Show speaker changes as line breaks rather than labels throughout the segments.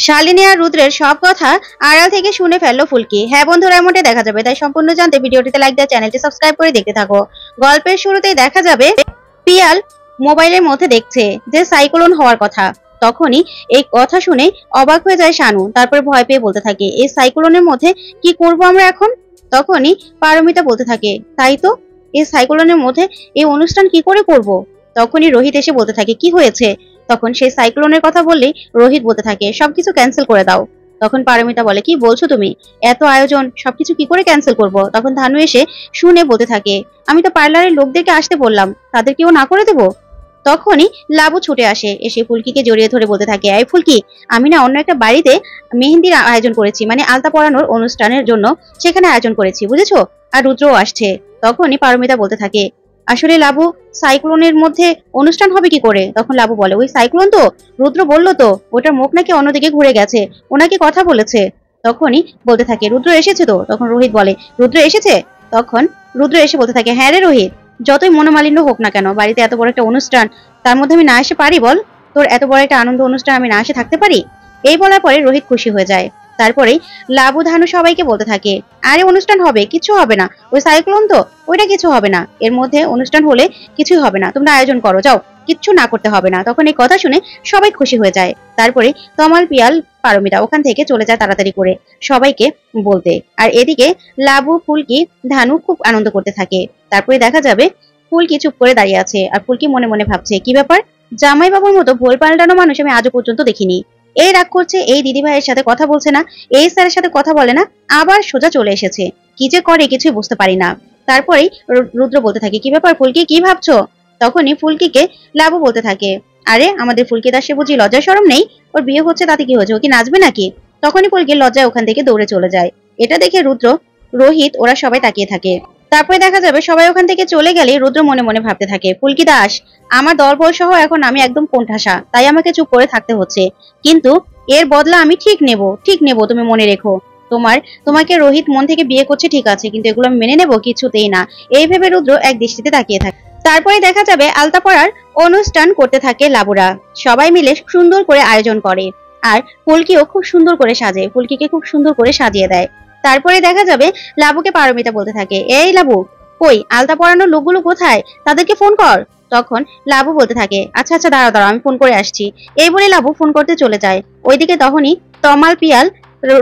শালিনী আর রুদ্রের সব কথা আড়াল থেকে শুনে ফেললো ফুলকি। হ্যাঁ বন্ধুরা, এমনটাই দেখা যাবে, তাই সম্পূর্ণ জানতে ভিডিওটিতে লাইক দিয়ে চ্যানেলটি সাবস্ক্রাইব করে দেখতে থাকো। গল্পের শুরুতেই দেখা যাবে পিয়াল মোবাইলের মধ্যে দেখছে যে সাইক্লোন হওয়ার কথা। তখনই এই কথা শুনে অবাক হয়ে যায় শানু। তারপরে ভয় পেয়ে বলতে থাকে, এই সাইক্লোনের মধ্যে কি করব আমরা এখন? তখনই পারমিতা বলতে থাকে, তাই তো, এই সাইক্লোনের মধ্যে এই অনুষ্ঠান কি করে করব? তখনই রোহিত এসে বলতে থাকে, কি হয়েছে? তখন সেই সাইক্লোনের কথা বললেই রোহিত বলতে থাকে, সবকিছু ক্যান্সেল করে দাও। তখন পারমিতা বলে, কি বলছো তুমি? এত আয়োজন, সবকিছু কি করে ক্যান্সেল করব? তখন ধানু এসে শুনে বলতে থাকে, আমি তো পার্লারের লোকদেরকে আসতে বললাম, তাদেরকেও না করে দেবো? তখনই লাবু ছুটে আসে, এসে ফুলকিকে জড়িয়ে ধরে বলতে থাকে, এই ফুলকি, আমি না অন্য একটা বাড়িতে মেহেন্দির আয়োজন করেছি, মানে আলতা পরানোর অনুষ্ঠানের জন্য সেখানে আয়োজন করেছি, বুঝেছো? আর রুদ্রও আসছে। তখনই পারমিতা বলতে থাকে, আসলে লাবু, সাইক্লোনের মধ্যে অনুষ্ঠান হবে কি করে? তখন লাবু বলে, ওই সাইক্লোন তো, রুদ্র বললো তো, ওটার মুখ নাকি অন্যদিকে ঘুরে গেছে, ওনাকে কথা বলেছে। তখনই বলতে থাকে, রুদ্র এসেছে তো? তখন রোহিত বলে, রুদ্র এসেছে? তখন রুদ্র এসে বলতে থাকে, হ্যাঁ রে রোহিত, যতই মনোমালিন্য হোক না কেন, বাড়িতে এত বড় একটা অনুষ্ঠান, তার মধ্যে আমি না এসে পারি বল? তোর এত বড় একটা আনন্দ অনুষ্ঠান আমি না এসে থাকতে পারি? এই বলার পরে রোহিত খুশি হয়ে যায়। তারপরেই লাবু ধানু সবাইকে বলতে থাকে, আরে অনুষ্ঠান হবে, কিছু হবে না, ওই সাইক্লোন তো, ওইটা কিছু হবে না, এর মধ্যে অনুষ্ঠান হলে কিছুই হবে না, তোমরা আয়োজন করো, যাও, কিচ্ছু না করতে হবে না। তখন এই কথা শুনে সবাই খুশি হয়ে যায়। তারপরে তমাল, পিয়াল, পারমিতা ওখান থেকে চলে যায় তাড়াতাড়ি করে সবাইকে বলতে। আর এদিকে লাবু, ফুলকি, ধানু খুব আনন্দ করতে থাকে। তারপরে দেখা যাবে ফুলকি চুপ করে দাঁড়িয়ে আছে, আর ফুলকি মনে মনে ভাবছে, কি ব্যাপার, জামাই বাবুর মতো ভোল পাল্টানো মানুষ আমি আজও পর্যন্ত দেখিনি। এই রাগ করছে, এই দিদি ভাইয়ের সাথে কথা বলছে না, এই স্যারের সাথে কথা বলে না, আবার সোজা চলে এসেছে, কি যে করে কিছুই বুঝতে পারি না। তারপরেই রুদ্র বলতে থাকে, কি ব্যাপার ফুলকি, কি ভাবছো? তখনই ফুলকিকে লাবু বলতে থাকে, আরে আমাদের ফুলকি দাসে বুঝি লজ্জা শরম নেই? ওর বিয়ে হচ্ছে তাতে কি হয়েছে, ও কি নাচবে নাকি? তখনই ফুলকি লজ্জায় ওখান থেকে দৌড়ে চলে যায়। এটা দেখে রুদ্র, রোহিত ওরা সবাই তাকিয়ে থাকে। তারপরে দেখা যাবে সবাই ওখান থেকে চলে গেলে রুদ্র মনে মনে ভাবতে থাকে, ফুলকি দাস, আমার দলবল সহ এখন আমি একদম কোণঠাসা, তাই আমাকে চুপ করে থাকতে হচ্ছে, কিন্তু এর বদলা আমি ঠিক নেব, তুমি মনে রেখো। তোমাকে রোহিত মন থেকে বিয়ে করছে ঠিক আছে, কিন্তু এগুলো আমি মেনে নেবো কিছুতেই না। এই ভেবে রুদ্র এক দৃষ্টিতে তাকিয়ে থাকে। তারপরে দেখা যাবে আলতা পরার অনুষ্ঠান করতে থাকে লাবুরা। সবাই মিলে সুন্দর করে আয়োজন করে, আর ফুলকিও খুব সুন্দর করে সাজে, ফুলকিকে খুব সুন্দর করে সাজিয়ে দেয়। তারপরে দেখা যাবে লাবুকে পারমিতা বলতে থাকে, এই লাবু, কই আলতা পরানোর লোকগুলো কোথায়, তাদেরকে ফোন কর। তখন লাবু বলতে থাকে, আচ্ছা আচ্ছা, দাঁড়াও আমি ফোন করে আসছি। এই বলে লাবু ফোন করতে চলে যায়। ওইদিকে তখনই তমাল, পিয়াল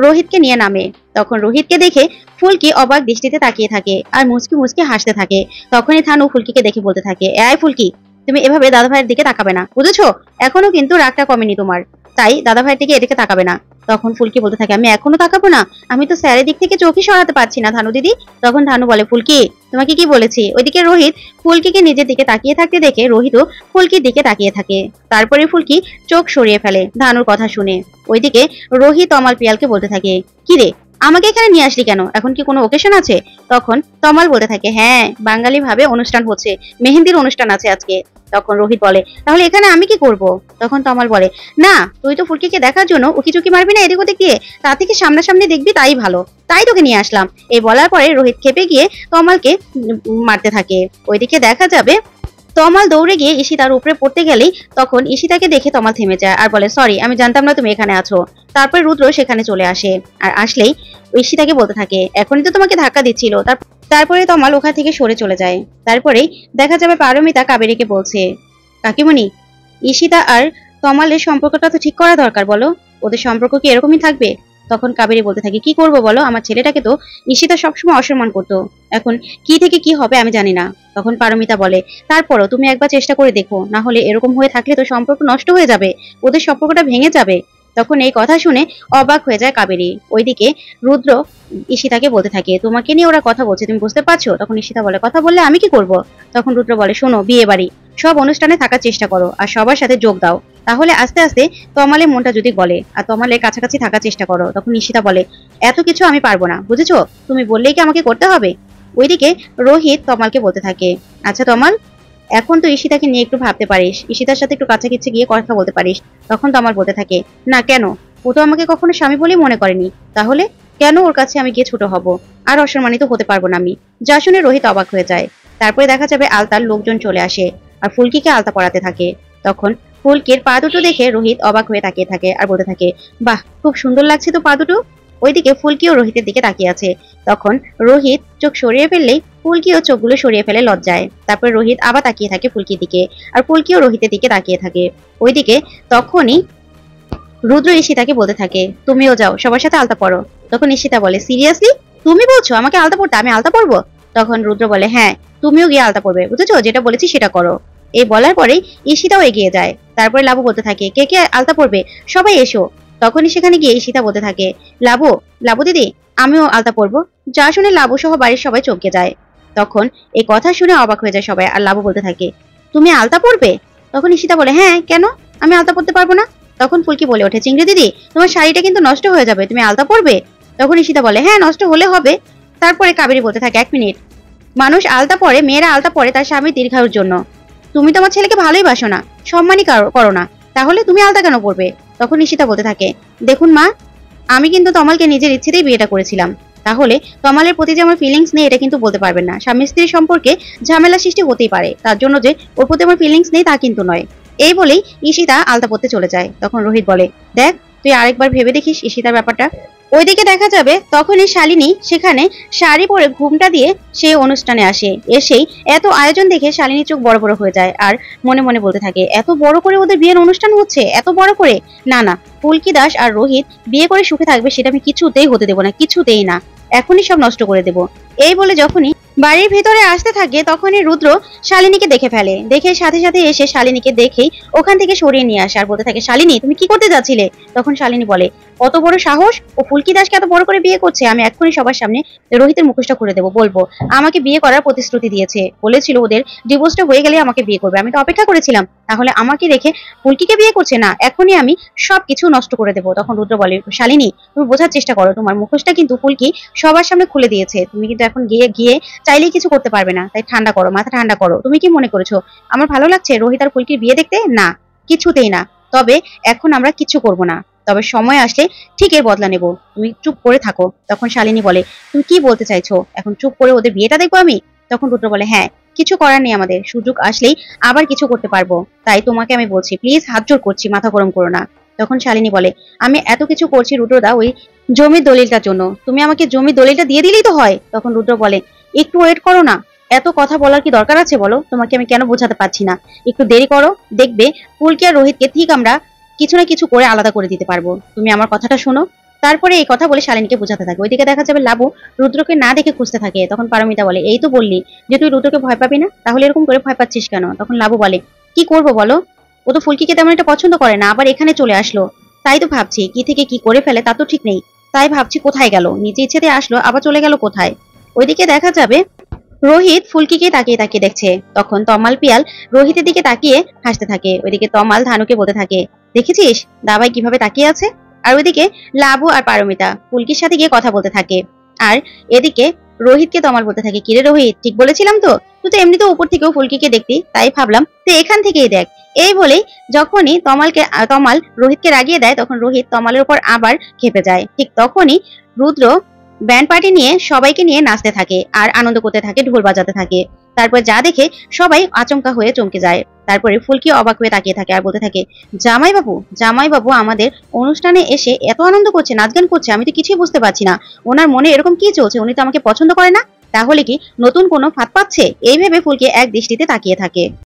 রোহিতকে নিয়ে নামে। তখন রোহিতকে দেখে ফুলকি অবাক দৃষ্টিতে তাকিয়ে থাকে আর মুচকি মুচকি হাসতে থাকে। তখনই থানু ফুলকিকে দেখে বলতে থাকে, এই ফুলকি, তুমি এভাবে দাদা ভাইয়ের দিকে তাকাবে না, বুঝেছো? এখনো কিন্তু রাগটা কমেনি তোমার, তাই দাদা ভাইয়ের দিকে এদিকে তাকাবে না। তখন ফুলকি বলতে থাকে, আমি এখনো তাকাবো না? আমি তো স্যারের দিক থেকে চোখই সরাতে পারছি না ধানু দিদি। তখন ধানু বলে, ফুলকি, তোমাকে কি বলেছি? ওইদিকে রোহিত ফুলকিকে নিজের দিকে তাকিয়ে থাকতে দেখে রোহিতও ফুলকির দিকে তাকিয়ে থাকে। তারপরে ফুলকি চোখ সরিয়ে ফেলে ধানুর কথা শুনে। ওইদিকে রোহিত তমাল, পিয়ালকে বলতে থাকে, কি রে, আমাকে এখানে নিয়ে আসলি কেন? এখন কি কোনো ওকেশন আছে? তখন তমাল বলতে থাকে, হ্যাঁ, বাঙালি ভাবে অনুষ্ঠান হচ্ছে, মেহেন্দির অনুষ্ঠান আছে আজকে। তখন রোহিত বলে, তাহলে এখানে আমি কি করব? তখন তমাল বলে, না, তুই তো ফুলকিকে দেখার জন্য উকিঝুঁকি মারবি না এদিক ওদিক দিয়ে, তা থেকে সামনাসামনি দেখবি, তাই ভালো, তাই তোকে নিয়ে আসলাম। এই বলার পরে রোহিত খেপে গিয়ে তমালকে মারতে থাকে। ওইদিকে দেখা যাবে তমাল দৌড়ে গিয়ে ঈশিতার উপরে পড়তে গেলেই তখন ঈশিতাকে দেখে তমাল থেমে যায় আর বলে, সরি, আমি জানতাম না তুমি এখানে আছো। তারপরে রুদ্র সেখানে চলে আসে, আর আসলেই ঈশিতাকে বলতে থাকে, এখনই তো তোমাকে ধাক্কা দিচ্ছিল। তারপরে তমাল ওখান থেকে সরে চলে যায়। তারপরেই দেখা যাবে পারমিতা কাবেরীকে বলছে, কাকিমণি, ঈশিতা আর তমালের সম্পর্কটা তো ঠিক করা দরকার, বলো, ওদের সম্পর্ক কি এরকমই থাকবে? তখন কাবেরী বলতে থাকে, কি করবো বলো, আমার ছেলেটাকে তো ঈশিতা সবসময় অসম্মান করতো, এখন কি থেকে কি হবে আমি জানি না। তখন পারমিতা বলে, তারপরও তুমি একবার চেষ্টা করে দেখো, না হলে এরকম হয়ে থাকলে তো সম্পর্ক নষ্ট হয়ে যাবে, ওদের সম্পর্কটা ভেঙে যাবে। তখন এই কথা শুনে অবাক হয়ে যায় কাবেরী। ওইদিকে রুদ্র ঈশিতাকে বলতে থাকে, তোমাকে নিয়ে ওরা কথা বলছে, তুমি বুঝতে পারছো? তখন ঈশিতা বলে, কথা বললে আমি কি করব? তখন রুদ্র বলে, শোনো, বিয়ে বাড়ি, সব অনুষ্ঠানে থাকার চেষ্টা করো আর সবার সাথে যোগ দাও, তাহলে আস্তে আস্তে তমালের মনটা যদি বলে আর তমালের কাছাকাছি থাকার চেষ্টা করো। তখন ঈশিতা বলে, এত কিছু আমি পারবো না, বুঝেছো? তুমি বললেই কি আমাকে করতে হবে? ওইদিকে রোহিত তমালকে বলতে থাকে, আচ্ছা তমাল, এখন তো ঈশিতাকে নিয়ে একটু ভাবতে পারিস, ঈশিতার সাথে একটু কাছাকাছি গিয়ে কথা বলতে পারিস। তখন তমাল বলতে থাকে, না, কেন? ও তো আমাকে কখনো স্বামী বলেই মনে করেনি, তাহলে কেন ওর কাছে আমি গিয়ে ছোট হব? আর অসম্মানিত হতে পারবো না আমি। যা শুনে রোহিত অবাক হয়ে যায়। তারপরে দেখা যাবে আলতার লোকজন চলে আসে আর ফুলকিকে আলতা পরাতে থাকে। তখন ফুলকির পা দুটো দেখে রোহিত অবাক হয়ে তাকিয়ে থাকে আর বলতে থাকে, বাহ, খুব সুন্দর লাগছে তো পা দুটো। ওইদিকে ফুলকিও রোহিতের দিকে তাকিয়ে আছে। তখন রোহিত চোখ সরিয়ে ফেললেই ফুলকিও চোখগুলো সরিয়ে ফেলে লজ্জায়। তারপর রোহিত আবার তাকিয়ে থাকে ফুলকির দিকে, আর ফুলকিও রোহিতের দিকে তাকিয়ে থাকে। ওইদিকে তখনই রুদ্র ঈশিতাকে বলতে থাকে, তুমিও যাও, সবার সাথে আলতা পরো। তখন ঈশিতা বলে, সিরিয়াসলি তুমি বলছো আমাকে আলতা পড়তে? আমি আলতা পরবো? তখন রুদ্র বলে, হ্যাঁ, তুমিও গিয়ে আলতা পরবে, বুঝেছো? যেটা বলেছি সেটা করো। এই বলার পরেই ঈশিতাও এগিয়ে যায়। তারপরে লাবু বলতে থাকে, কে কে আলতা পরবে, সবাই এসো। তখনই সেখানে গিয়ে ঈশিতা বলতে থাকে, লাবু, লাবু দিদি, আমিও আলতা পরবো। যা শুনে লাবু সহ বাড়ির সবাই চমকে যায়। তখন এই কথা শুনে অবাক হয়ে যায় সবাই, আর লাবু বলতে থাকে, তুমি আলতা পরবে? তখন ঈশিতা বলে, হ্যাঁ, কেন, আমি আলতা পরতে পারবো না? তখন ফুলকি বলে ওঠে, চিংড়ি দিদি, তোমার শাড়িটা কিন্তু নষ্ট হয়ে যাবে, তুমি আলতা পরবে? তখন ঈশিতা বলে, হ্যাঁ, নষ্ট হলে হবে। তারপরে কাবেরী বলতে থাকে, 1 মিনিট, মানুষ আলতা পরে, মেয়েরা আলতা পরে তার স্বামী দীর্ঘায়ুর জন্য। তুমি তোমার ছেলেকে ভালোই বাসো না, সম্মানই করো না, তাহলে তুমি আলতা কেন পরবে? তখন ঈশিতা বলতে থাকে, দেখুন মা, আমি কিন্তু তমালকে নিজের ইচ্ছেতেই বিয়েটা করেছিলাম, তাহলে তমালের প্রতি যে আমার ফিলিংস নেই এটা কিন্তু বলতে পারবেন না। স্বামী স্ত্রীর সম্পর্কে ঝামেলা সৃষ্টি হতেই পারে, তার জন্য যে ওর প্রতি আমার ফিলিংস নেই তা কিন্তু নয়। এই বলেই ঈশিতা আলতা পরতে চলে যায়। তখন রোহিত বলে, দেখ, তুই আরেকবার ভেবে দেখিস ঈশিতার ব্যাপারটা। ওইদিকে দেখা যাবে তখনই শালিনী সেখানে শাড়ি পরে ঘুমটা দিয়ে সেই অনুষ্ঠানে আসে। এসেই এত আয়োজন দেখে শালিনী চোখ বড় বড় হয়ে যায়, আর মনে মনে বলতে থাকে, এত বড় করে ওদের বিয়ের অনুষ্ঠান হচ্ছে, এত বড় করে? না না, ফুলকি দাস আর রোহিত বিয়ে করে সুখে থাকবে সেটা আমি কিছুতেই হতে দেবো না, কিছুতেই না, এখনই সব নষ্ট করে দেব। এই বলে যখনই বাড়ির ভিতরে আসতে থাকে তখনই রুদ্র শালিনীকে দেখে ফেলে। দেখে সাথে সাথে এসে শালিনীকে দেখেই ওখান থেকে সরিয়ে নিয়ে আসে আর বলতে থাকে, শালিনী, তুমি কি করতে যাচ্ছিলে? তখন শালিনী বলে, কত বড় সাহস, ও ফুলকি দাসকে এত বড় করে বিয়ে করছে। আমি এক্ষুনি সবার সামনে রোহিতের মুখোশটা খুলে দেবো, বলবো আমাকে বিয়ে করার প্রতিশ্রুতি দিয়েছে, বলেছিল ওদের ডিভোর্সটা হয়ে গেলে আমাকে বিয়ে করবে। আমি তো অপেক্ষা করেছিলাম, তাহলে আমাকে রেখে ফুলকিকে বিয়ে করছে? না, এখনই আমি সবকিছু নষ্ট করে দেবো। তখন রুদ্র বলে, শালিনী, তুমি বোঝার চেষ্টা করো, তোমার মুখোশটা কিন্তু ফুলকি সবার সামনে খুলে দিয়েছে, তুমি কিন্তু এখন গিয়ে গিয়ে চাইলেই কিছু করতে পারবে না। তাই ঠান্ডা করো, মাথা ঠান্ডা করো। তুমি কি মনে করেছো আমার ভালো লাগছে রোহিত আর ফুলকির বিয়ে দেখতে? না, কিছুতেই না। তবে এখন আমরা কিছু করব না, তবে সময় আসলে ঠিক এর বদলা নেব, তুমি চুপ করে থাকো। তখন শালিনী বলে, তুমি কি বলতে চাইছো, এখন চুপ করে ওদের বিয়েটা দেখবো আমি? তখন রুদ্র বলে, হ্যাঁ, কিছু করার নেই, আমাদের সুযোগ আসলেই আবার কিছু করতে পারবো, তাই তোমাকে আমি বলছি, প্লিজ হাত জোর করছি, মাথা গরম করো না। তখন শালিনী বলে, আমি এত কিছু করছি রুদ্রদা ওই জমির দলিলটার জন্য, তুমি আমাকে জমির দলিলটা দিয়ে দিলেই তো হয়। তখন রুদ্র বলে, একটু ওয়েট করো না, এত কথা বলার কি দরকার আছে বলো? তোমাকে আমি কেন বোঝাতে পারছি না, একটু দেরি করো, দেখবে ফুলকি আর রোহিতকে ঠিক আমরা কিছু না কিছু করে আলাদা করে দিতে পারবো, তুমি আমার কথাটা শোনো। তারপরে এই কথা বলে শালিনীকে বোঝাতে থাকে। ওইদিকে দেখা যাবে লাবু রুদ্রকে না দেখে খুঁজতে থাকে। তখন পারমিতা বলে, এই তো বললি যে তুই রুদ্রকে ভয় পাবি না, তাহলে এরকম করে ভয় পাচ্ছিস কেন? তখন লাবু বলে, কি করবো বলো, ও তো ফুলকিকে তেমন একটা পছন্দ করে না, আবার এখানে চলে আসলো, তাই তো ভাবছি কি থেকে কি করে ফেলে তা তো ঠিক নেই, তাই ভাবছি কোথায় গেল, নিজে ইচ্ছেতে আসলো আবার চলে গেল কোথায়। ওইদিকে দেখা যাবে রোহিত ফুলকিকে তাকিয়ে তাকিয়ে দেখছে। তখন তমাল পিয়াল রোহিতের দিকে তাকিয়ে হাসতে থাকে। ওইদিকে তমাল ধানুকে বলতে থাকে, দেখেছিস দাবাই কিভাবে তাকিয়ে আছে? আর ওইদিকে লাবু আর পারমিতা ফুলকির সাথে গিয়ে কথা বলতে থাকে। আর এদিকে রোহিতকে তমাল বলতে থাকে, কিরে রোহিত, ঠিক বলেছিলাম তো, তুই তো এমনিতে উপর থেকেও ফুলকিকে দেখতি, তাই ভাবলাম তুই এখান থেকেই দেখ। এই বলেই যখনই তমাল রোহিতকে রাগিয়ে দেয়, তখন রোহিত তমালের উপর আবার খেপে যায়। ঠিক তখনই রুদ্র ব্যান্ড পার্টি নিয়ে সবাইকে নিয়ে নাচতে থাকে আর আনন্দ করতে থাকে, ঢোল বাজাতে থাকে। তারপর যা দেখে সবাই আচমকা হয়ে চমকে যায়। তারপরে ফুলকি অবাক হয়ে তাকিয়ে থাকে আর বলতে থাকে, জামাই বাবু আমাদের অনুষ্ঠানে এসে এত আনন্দ করছে, নাচ গান করছে, আমি তো কিছুই বুঝতে পারছি না, ওনার মনে এরকম কি চলছে, উনি তো আমাকে পছন্দ করে না, তাহলে কি নতুন কোনো ফাঁদ পাচ্ছে? এই ভেবে ফুলকি এক দৃষ্টিতে তাকিয়ে থাকে।